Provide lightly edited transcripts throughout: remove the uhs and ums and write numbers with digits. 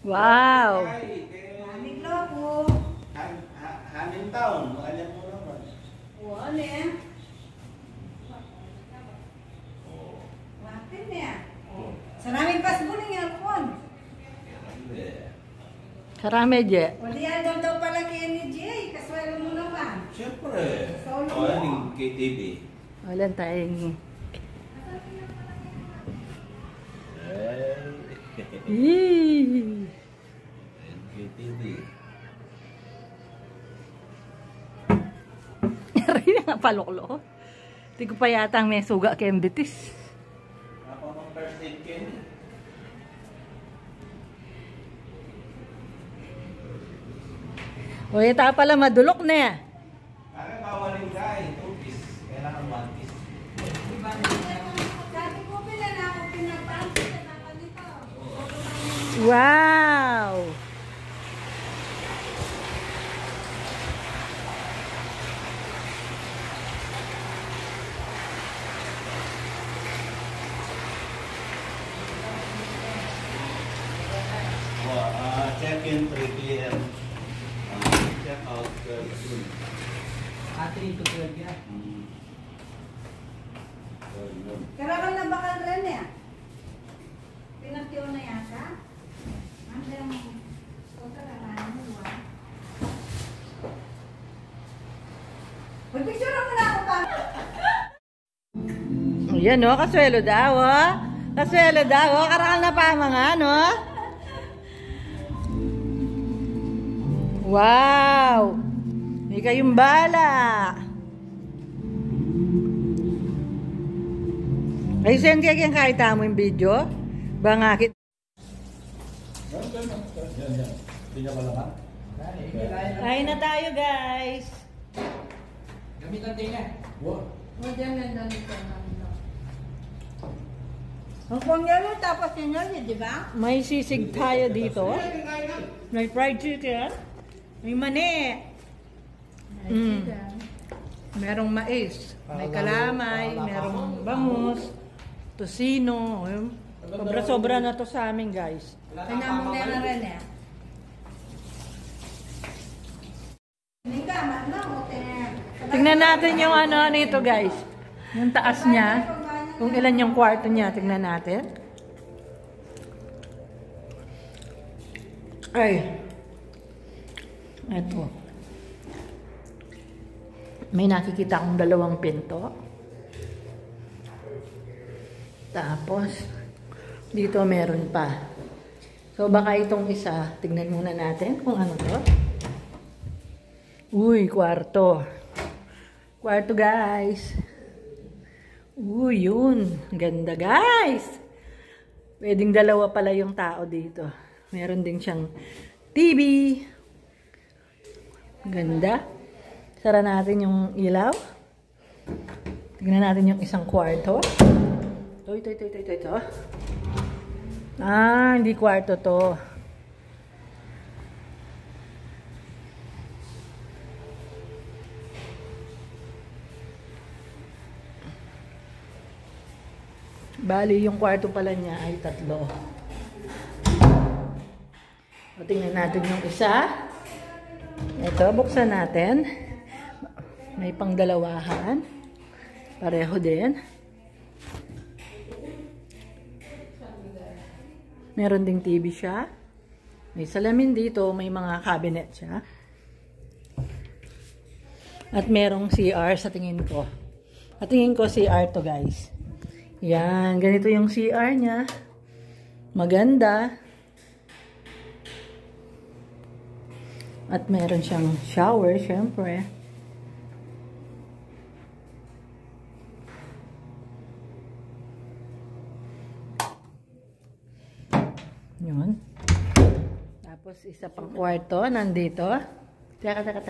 Wow! Aming loko. Haming taon, alam mo naman. Ano eh? Wapin niya. Sa namin pasbuning yan po. Karami, Je. O diyan daw pala kaya ni Jay. Kaswelo mo naman. Siyempre. O, aning KTV. Walang tayong... Yee! KTV. Rin nga paloklo. Hindi ko pa yata may suga kay Mbitis. Ako ng first aid candy. O, yata pala madulok na yan. Parang bawalin ka eh. 2 piece. Kailangan 1 piece. Dati ko pila na ako pinapansin na naman ito. Wow! Check in 3 p.m. Check out 12 soon. 3 to 12 yan. Karakan na bakal rin eh. Pinatiyo na yata. Ano yung... Huwag ka kakain mo ba? Mag-picture mo na ako pa. Yan o, kaswelo daw o. Kaswelo daw o. Karakal na pa mga ano. Wow! Hindi kayong bala. Ay, send kaya kayang kahit mo yung video? Bangakit. Kain na tayo, guys. Gamitan din eh. O dyan nandun ito. Ang pongyalo tapos yun yun, di ba? May sisig tayo dito. May fried chicken. May mani. Merong mais. May kalamay. Merong bangus. Tosino. Sobra-sobra na to sa amin, guys. Pinamong na rin eh. Hindi ka, matna. Tingnan natin yung ano nito, guys. Yung taas niya. Kung ilan yung kwarto niya. Tingnan natin. Ay. Ito. May nakikita akong 2 pinto. Tapos, dito meron pa. So, baka itong isa, tignan muna natin kung ano to. Uy, kwarto. Kwarto, guys. Uy, yun. Ganda, guys. Pwedeng 2 pala yung tao dito. Meron din siyang TV. Ganda. Sara natin yung ilaw. Tignan natin yung isang kwarto. Ito. Ah, hindi kwarto to. Bali, yung kwarto pala niya ay 3. O, tingnan natin yung isa. Ito, buksan natin. May pang-2. Pareho din. Meron ding TV siya. May salamin dito. May mga cabinet siya. At merong CR sa tingin ko. Sa tingin ko CR to, guys. Yan. Ganito yung CR niya. Maganda. At meron siyang shower, syempre. Yun. Tapos, isa pang kwarto, nandito. Teka.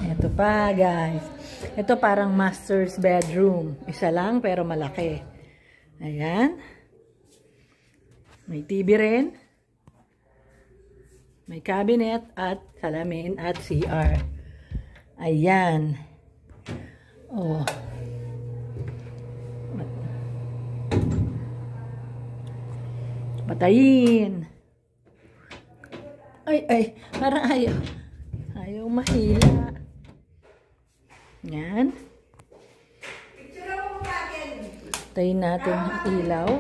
Ito pa, guys. Ito parang master's bedroom. Isa lang, pero malaki. Ayan. May TV rin. May cabinet at salamin at CR. Ayan. Oh. Patayin. Ay. Parang ayaw. Ayaw mahila. Yan. Patayin natin ang ilaw.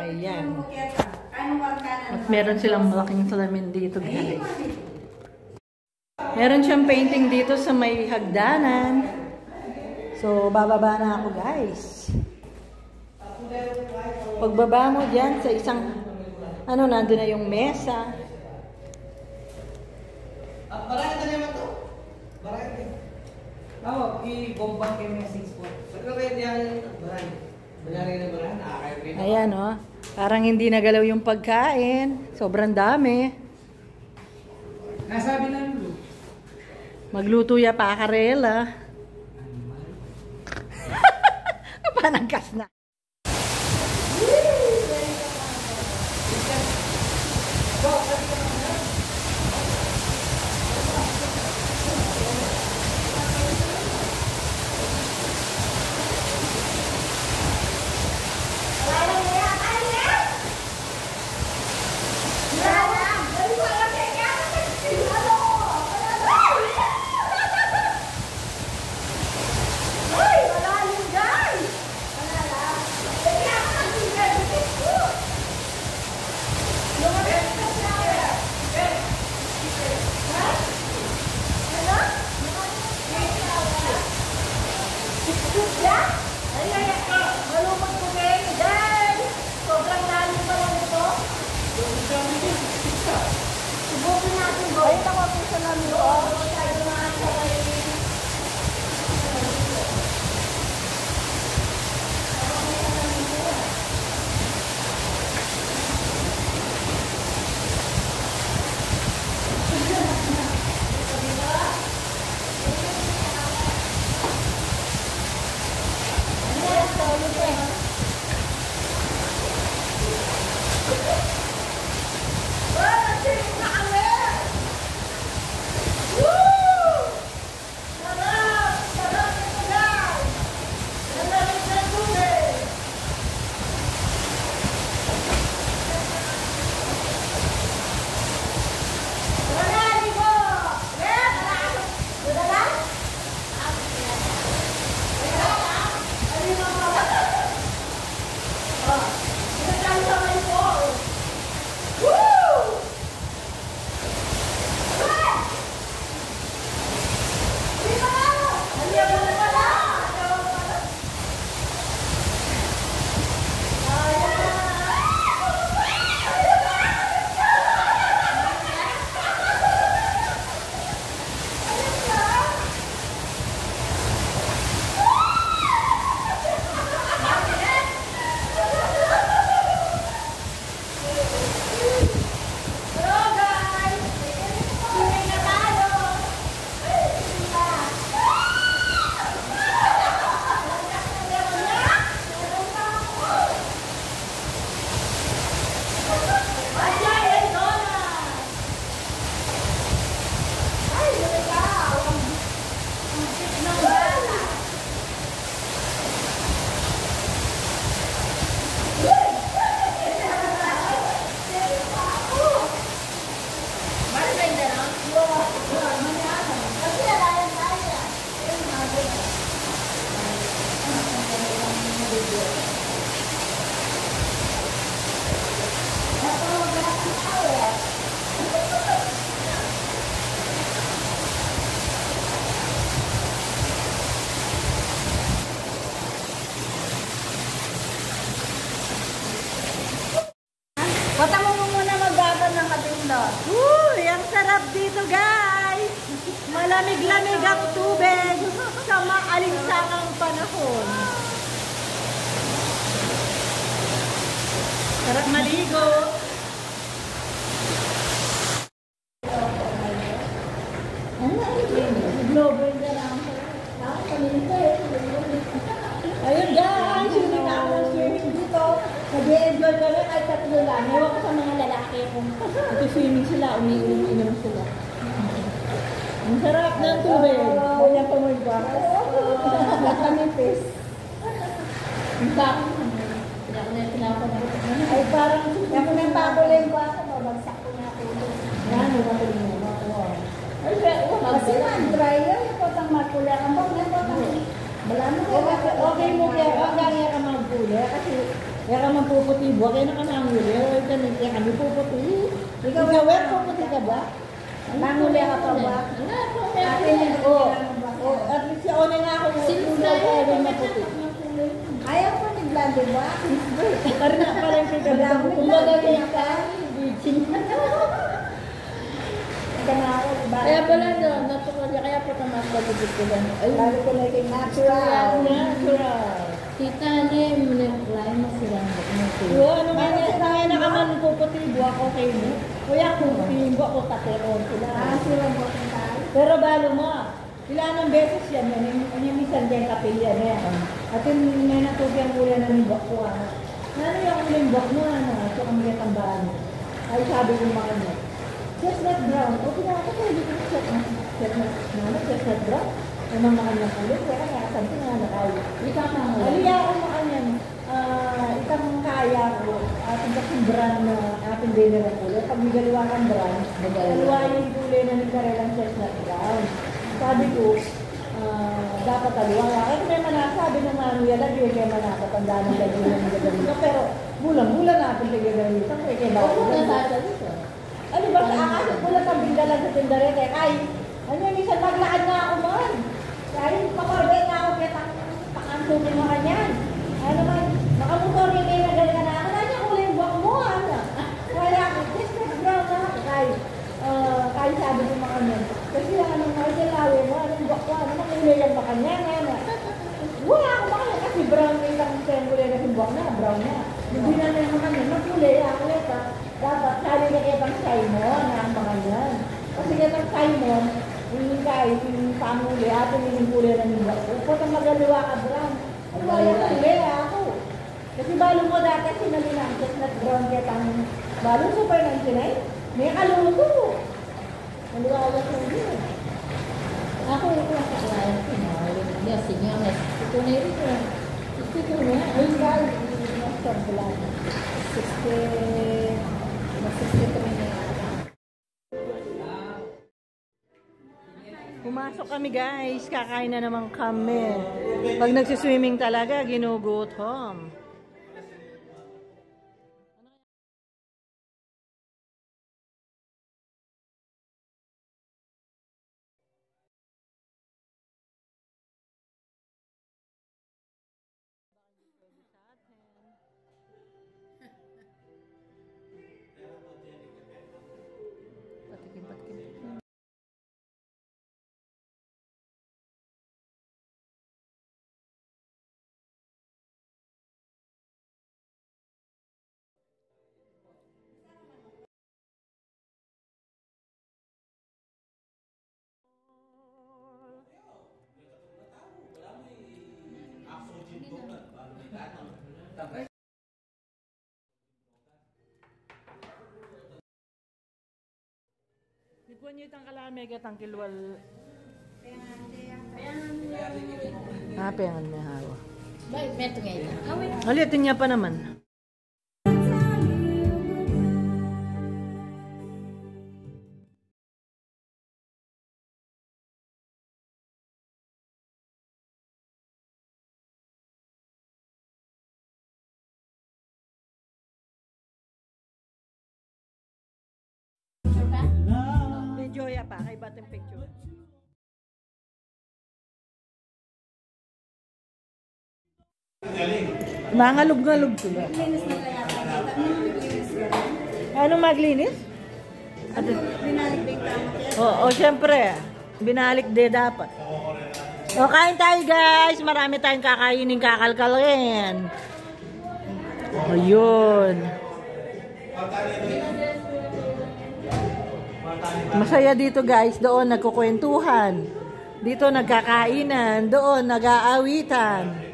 Ayan. At meron silang malaking salamin dito, guys. Meron siyang painting dito sa may hagdanan. So, bababa na ako, guys. Pagbaba mo dyan sa isang, nandun na yung mesa. Baraya na naman to. Baraya na. Oo, i-bomban kayo message po. Pagka kayo diyan, baraya. Baraya na baraya, nakakayo. Ayan, oh. Parang hindi nagalaw yung pagkain. Sobrang dami. Nasabi na Lulu. Magluto ya pa karela. Panangkas na. Patamo mo muna magbabad ng katindot. Uy, ang sarap dito, guys. Malamig-lamig ang tubig sa maalinsangang panahon. Sarap maligo. Ayun, guys. Hindi na ako swimming dito. Nag-enjoy kami kahit tatlo lang. Ewan ko sa mga lalaki kung Nag-swimming sila, umiinom sila. Ang sarap ng tubig. Kaya pumulba. Nakanipis. Ay parang ako nang pabuling ko ako, mabagsak ko na ako. Yan, nagpapalin mo. Ay, Kasi man-dry yun, yung potang makula. Ang bang na potang. Wala mo okay mo kaya, ang gaya ka maghuli. Kasi, kaya ka magpuputi. Buwa kayo na ka nanghuli. Kaya kami puputi. Ikaw, puputi ka ba? Nanguli ka pa ba? Akin yan. At least siya, una nga ako. Sinulay ka rin maputi. Ayaw ko ni Blondie ba? Parang na parang kay Wala Gabang. mo Kung na magaling ka. Kaya pala no, natukoy kaya po tamas ko dito lang. Ay, Lalo ko na yung natural. natural. Kita ni mulai masih rambut nanti. Yo, ano nga na naman puputi buwa ko kay mo. Kuya kung pingo ko tateron sila. Sila mo kung tayo. Pero balo mo. Ilan ng beses yan, yung minsan din kapilya na yan. At yung may natugyan ulan na limbok ko. Ano yung limbok mo, so kami katambahan mo. Ay sabi ko mga niya, chestnut brown. O pinaka ko, hindi ko chestnut brown. Ay mga kanyang ulit, kaya kaya sabi nga na kayo. Ikaw na mo. Aliya ako mga kanyan, itang kaya ko, ating kasing brand na ating dinner ang ulit. Pag may galiwa kang brand, galiwa yung kulay na nagkarelang chestnut brown. Sabi ko, dapat aliwa. Kasi may manasabi ng manuya, lagi kay manasatanda ng gagawin ng gagawin. Pero bulang-bulang natin kay gagawin. Siyempre kay bawal. Ako na sa dito. Ano ba sa akasip ko lang ang bigla lang sa tindarete? Ay, ano yung minsan maglakad na ako man. Ay, pakorbet na ako kaya pakansunin mo kanyan. Ano man, makamotor yung kayo na galing na ako. Ano yung uling buwak mo? Ano? Kaya ako, just like brown na ako. Kaya sabi ko mga kanyan. Kasi lang anong margalawi mo, anong buwak ko, ano makulay lang ba kanyan? Ano? Wala ako makanya kasi brown na isang kulay na buwak na, brown na. Hindi na naman kanyan, makulay ako ito. Dapat sali na kitang Simon na ang mga yan. Kasi kitang Simon, yung kahit yung pamuli, atin yung kulay na nila. Upot ang magaliwa ka brown. Ay, wala kulay ako. Kasi balo mo dati sinalinang chestnut brown kitang balo super 99. May kaluto. Maliwawas mo din. Ako ito ang kaklayan ko na. Dia senyores. Ito na ito. Ito na. Ay, guys. Master blood. 60. Pumasok kami guys, kakain na naman kami. Pag nagsiswimming talaga, ginugutom. Patikim. Ikuan nyo itang kalame, katang kilwal. Pengan may hawa. Baik, meto ngayon. Awin. Alitin niya pa naman. Joya pa, kay batang picture. Mga lug-ngalug sila. Linis na kaya tayo. Linis ka rin. Anong maglinis? Binalik din tama. Oo, syempre. Binalik de dapat. O, kain tayo guys. Marami tayong kakainin, kakalkalin. Ayun. Masaya dito guys. Doon nagkukwentuhan. Dito nagkakainan. Doon nag-aawitan.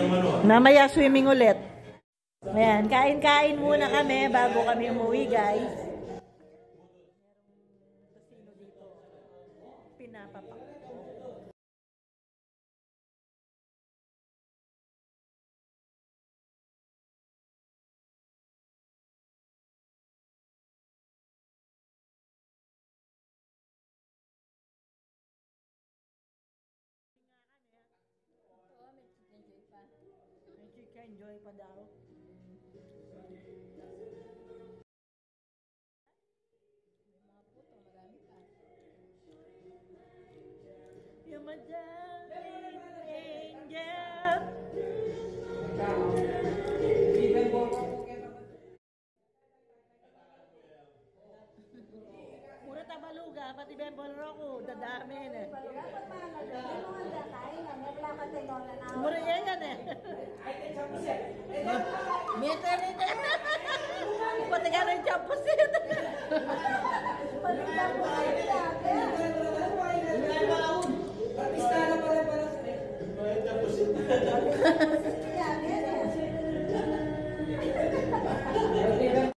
yung ano. Mamaya swimming ulit. Ayan, kain-kain muna kami bago kami umuwi, guys. Pinapapak. May chicken joy pa daw. You're my darling angel. Even more po kaya naman. Pura tabaluga, pati bembol roko, dadami na. Dapat mahal na. Hindi mo nga kain na. May wala ka tinola na. Mura yan eh. Mito rin eh. Pati ka rin champusin. Paligyan mo kayo dati. Artista na pala sa